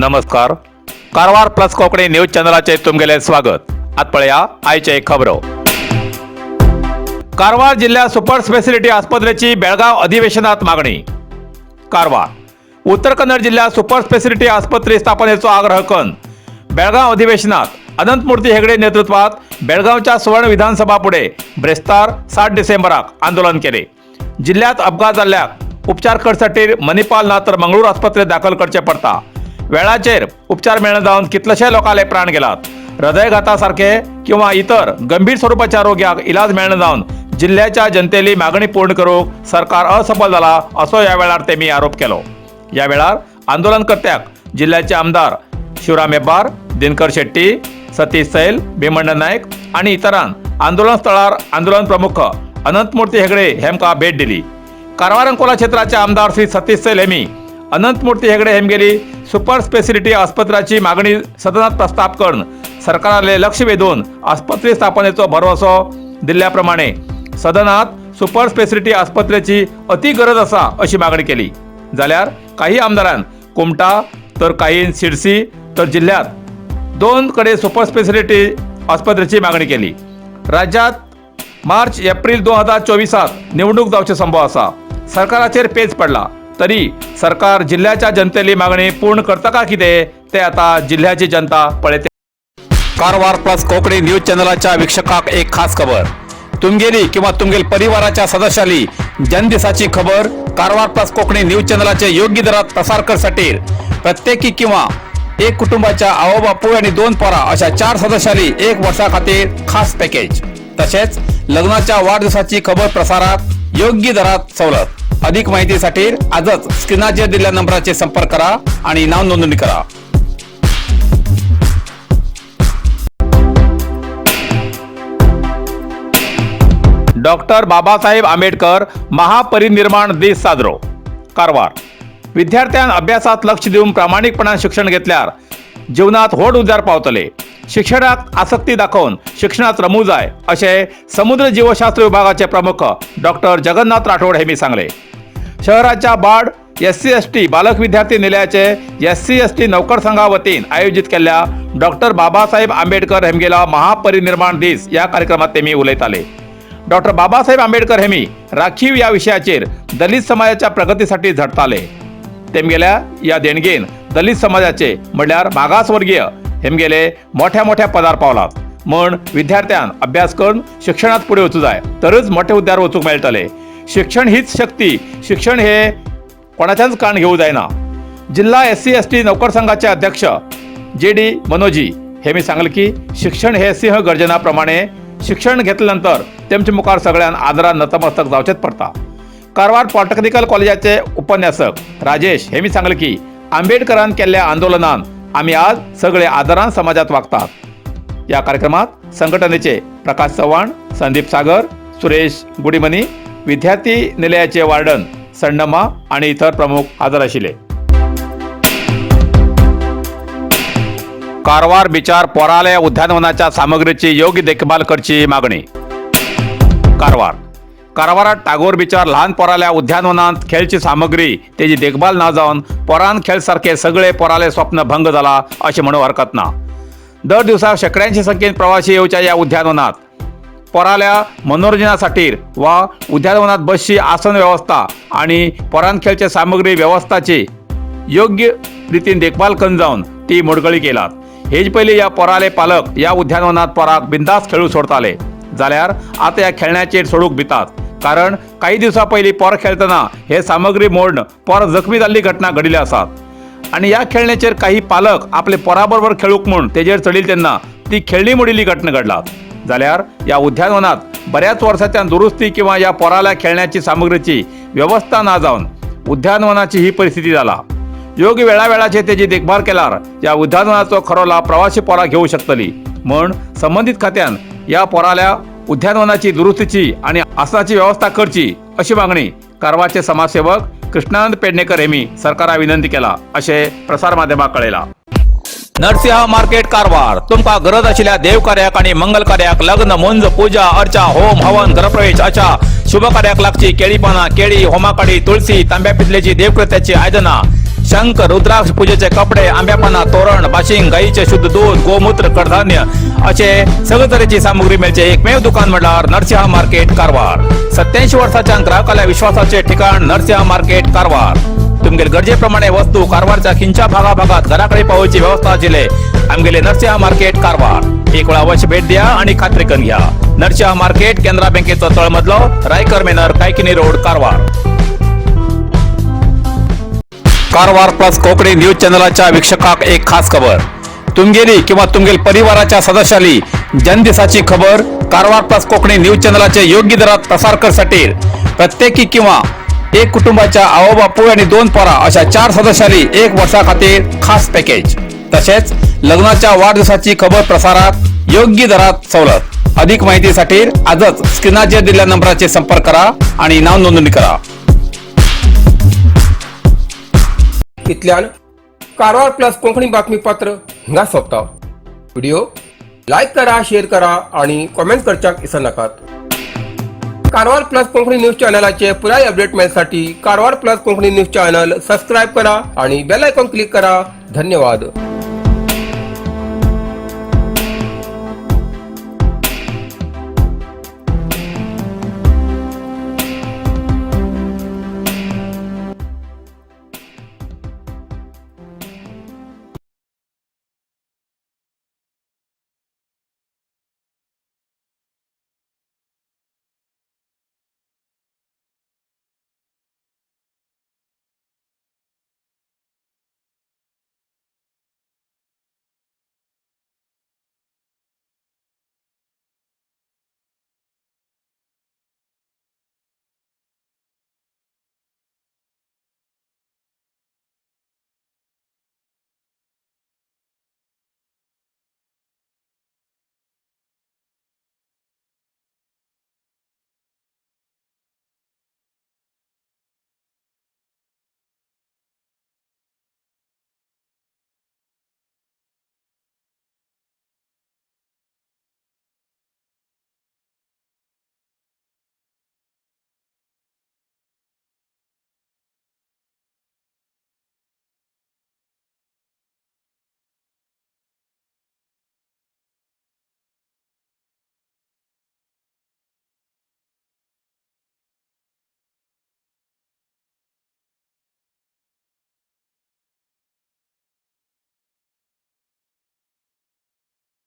नमस्कार. Karwar plus Konkani news चॅनलाचे तुमगेले स्वागत. आत पळया आयचे खबरो. कारवार जिल्ह्यात सुपर स्पेशालिटी आस्पत्रेची बेळगाव अधिवेशनात मागणी. कारवार उत्तर कन्नड जिल्ह्यात सुपर स्पेशालिटी आस्पत्रे स्थापनेचो आग्रह करून बेळगाव अधिवेशनात अनंतमूर्ती हेगडे नेतृत्वात बेळगावच्या सुवर्ण विधानसभा पुढे ब्रेस्तार 7 डिसेंबराक आंदोलन केले. जिल्ह्यात अपघात जाल्ल्याक उपचार करसाठी मणिपाल ना तर मंगळूर आस्पत्रेत दाखल करचे पडटा. वेळाचेर उपचार मेळना जावन कितलेशे लोकांले प्राण गेलात. हृदयघाता सारखे किंवा इतर गंभीर स्वरूपाच्या रोग्याक इलाज मेळना जावन जिल्ह्याच्या जनतेली मागणी पूर्ण करूंक सरकार असफल जाला असो ह्या वेळार तेमी आरोप केलो. ह्या वेळार आंदोलनकर्त्याक जिल्ह्याचे आमदार शिवराम हेब्बार, दिनकर शेट्टी, सतीश सैल, भीमंड नायक आणि इतरांन आंदोलन स्थळार आंदोलन प्रमुख अनंतमूर्ती हेगडे हेमकां भेट दिली. कारवार अंकोला क्षेत्राचे आमदार श्री सतीश सैल Hemy Ananthamurthy Hegde हेमगेली super speciality आस्पत्राची मागणी सदनात प्रस्ताव करून सरकाराले लक्ष वेधून आस्पत्रे स्थापनेचो भरवसो दिल्ल्या प्रमाणे सदनात सुपर स्पेशालिटी आस्पत्रेची अति गरज आसा अशी मागणी केली. जाल्यार काही आमदारांन कुमटा तर काही सिरसी तर जिल्ह्यात 2 कडे सुपर स्पेशालिटी आस्पत्रेची मागणी केली. राज्यात मार्च एप्रिल 2024 निवडणूक जावचे संभव आसा. सरकाराचेर पेच पडला तरी सरकार जिल्ह्याच्या जनतेली मागणी पूर्ण करता का कितें ते आता जिल्ह्याची जनता पळयते. कारवार प्लस कोंकणी न्यूज चॅनलाच्या वीक्षकाक एक खास खबर. तुमगेली किंवा तुमगेल परिवाराच्या सदस्याली जनदिसाची खबर कारवार प्लस कोंकणी न्यूज चॅनलाचे योग्य दरात प्रसार करसाठी प्रत्येकी किंवा एक कुटुंबाच्या आवो बापू आणि 2 पोरा अशा 4 सदस्याली 1 वर्षा खातीर खास पॅकेज. तसेच लग्नाच्या वाढदिवसाची खबर प्रसारात योग्य दरात सवलत. अधिक माहितीसाठी आजच स्क्रीनाचेर दिलेल्या नंबराचे संपर्क करा आणि नाव नोंदणी करा. डॉक्टर बाबासाहेब आंबेडकर महापरिनिर्वाण दिस साजरो. कारवार विद्यार्थ्यांन अभ्यासात लक्ष देऊन प्रामाणिकपणान शिक्षण घेतल्यार जीवनात व्हड उजार पावतले. शिक्षणात आसक्ती दाखवून शिक्षणात रमू जाय असे समुद्र जीवशास्त्र विभागाचे प्रमुख डॉक्टर जगन्नाथ राठोड हेमी सांगले. शहराच्या बाड SC/ST बालक विद्यार्थी निलयाचे SC/ST नौकर संघा वतीन आयोजित केलेल्या डॉक्टर बाबासाहेब आंबेडकर हेमगेला महापरिनिर्वाण दिस या कार्यक्रमात तेमी उलयताले. डॉक्टर बाबासाहेब आंबेडकर हेमी राखीव या विषयाचेर दलित समाजाच्या प्रगतीसाठी झटताले. तेमगेल्या या देणगेन दलित समाजाचे म्हणल्यार मागासवर्गीय हेमगेले मोठ्या मोठ्या पदार पावलात. म्हण विद्यार्थ्यांन अभ्यास करून शिक्षणात पुढे वचूं जाय तरच मोठे उद्यार वचूंक मेळटले. शिक्षण हीच शक्ती. शिक्षण हे कोणाच्याच कान घेवं जायना. जिल्हा SC/ST नौकर संघाचे अध्यक्ष JD मनोजी हेमी सांगले की शिक्षण हे सिंह गर्जनाप्रमाणे शिक्षण घेतल्यानंतर तेमचे मुखार सगळ्यान आदरान नतमस्तक जावचेच पडटा. कारवार पॉलिटेक्निकल कॉलेजाचे उपन्यासक राजेश हेमी सांगले की आंबेडकरान केल्ल्या आंदोलनान आम्ही आज सगळे आदरान समाजात वागतात. या कार्यक्रमात संघटनेचे प्रकाश चव्हाण, संदीप सागर, सुरेश गुडीमनी, विद्यार्थी निलयाचे वार्डन सण्णम्मा आणि इतर प्रमुख हजर आशिल्ले. कारवार बिचार पोराले उद्यानवनाच्या सामग्रीची योग्य देखभाल करची मागणी. कारवारात टागोर बिचार ल्हान पोराल्या उद्यानवनांत खेळची सामग्री तेजी देखभाल ना जावन पोरान खेळ सारखे सगळे पोराले स्वप्न भंग जाला अशें म्हणूं हरकत ना. दर दिवसा शेकड्यांची संख्येन प्रवासी येवच्या या उद्यानवनात पोराल्या मनोरंजनासाठी वा उद्यानवनात बसची आसन व्यवस्था आणि पोरान खेळचे सामग्री व्यवस्थाची योग्य रितीन देखभाल करून जावन ती मोडकळी केलात. हेज पयलीं या पोराले पालक या उद्यानवनात पोराक बिंदास खेळू सोडताले. जाल्यार आता या खेळण्याचेर सोडूंक भितात. कारण काही दिवसां पयलीं पोर खेळतना हे सामग्री मोडून पोर जखमी जाल्ली घटना घडिल्ली आसात. आणि या खेळण्याचेर काही पालक आपले पोरा बरोबर खेळूक म्हूण तेजेर चडिल्ले तेन्ना ती खेळणी मोडिल्ली घटना घडलात. जाल्यार या उद्यानवनात बऱ्याच वर्सांच्यान दुरुस्ती किंवा या पोराल्या खेळण्याची सामग्रीची व्यवस्था ना जावन उद्यानवनाची ही परिस्थिती जाला. योग्य वेळावेळाचेर तेजी देखभाल केल्यार या उद्यानवनाचो खरो लाभ प्रवासी पोरां घेवं शकतली. म्हण संबंधीत खात्यान या पोराल्या उद्यानवनाची दुरुस्तीची आणि आसनाची व्यवस्था करची अशी मागणी कारवारचे समाजसेवक कृष्णानंद पेडणेकर हेमी सरकारा विनंती केला असे प्रसार माध्यमाक कळयला. नरसिंह मार्केट कारवार तुमका गरज आशिल्ल्या देव कार्याक आणि मंगल कार्याक लग्न मुंज पूजा अर्चा होम हवन गृहप्रवेश अशा शुभ कार्याक लागची केळी पानां केळी होमाकाडी तुळसी तांब्या पितलेची देवकृत्याची आयदनां शंख रुद्राक्ष पूजेचे कपडे, आंब्यापाना तोरण, बाशिंग, गाईचे शुद्ध दूध, गोमूत्र, कडधान्य असे सगळे तऱ्हेची सामुग्री मिळते एकमेव दुकान म्हणल्यार नरसिंह मार्केट कारवार. 87 वर्षांच्या ग्राहकाला विश्वासाचे ठिकाण नरसिंह मार्केट कारवार. तुमगेल गरजेप्रमाणे वस्तू कारवारच्या खिंच्या भागाभागात घराकडे पावोची व्यवस्था आशिल्ले आमगेले नरसिंह मार्केट कारवार. एक वेळ अवश्य भेट द्या आणि खात्री करून घ्या. नरसिंह मार्केट, केंद्रा बँकेचो तळमजलो, Raikar manor, Kaikini road, Karwar. Karwar plus Konkani news चॅनलच्या वीक्षकाक एक खास खबर. तुमगेली किंवा तुमगेल परिवाराच्या सदस्याली जनदिसाची खबर कारवार प्लस कोकणी न्यूज चॅनलचे योग्य दरात प्रसार करण्यासाठी प्रत्येकी किंवा एक कुटुंबाच्या आवो बापू आणि 2 पोरा अशा 4 सदस्यांनी 1 वर्षा खातीर खास पॅकेज. तसेच लग्नाच्या वाढदिवसाची खबर प्रसारात योग्य दरात सवलत. अधिक माहितीसाठी आजच स्क्रीनाचेर दिलेल्या नंबराचे संपर्क करा आणि नाव नोंदणी करा. इतल्यान कारवार प्लस कोंकणी बातमीपत्र हिंगा सोंपता. व्हिडिओ लाईक करा, शेअर करा आणि कमेंट करच्याक विसरू नकात. कारवार प्लस कोंकणी न्यूज चॅनलाचे पुराय अपडेट मिळण्यासाठी Karwar plus Konkani news channel subscribe करा आणि बेल आयकॉन क्लिक करा. धन्यवाद.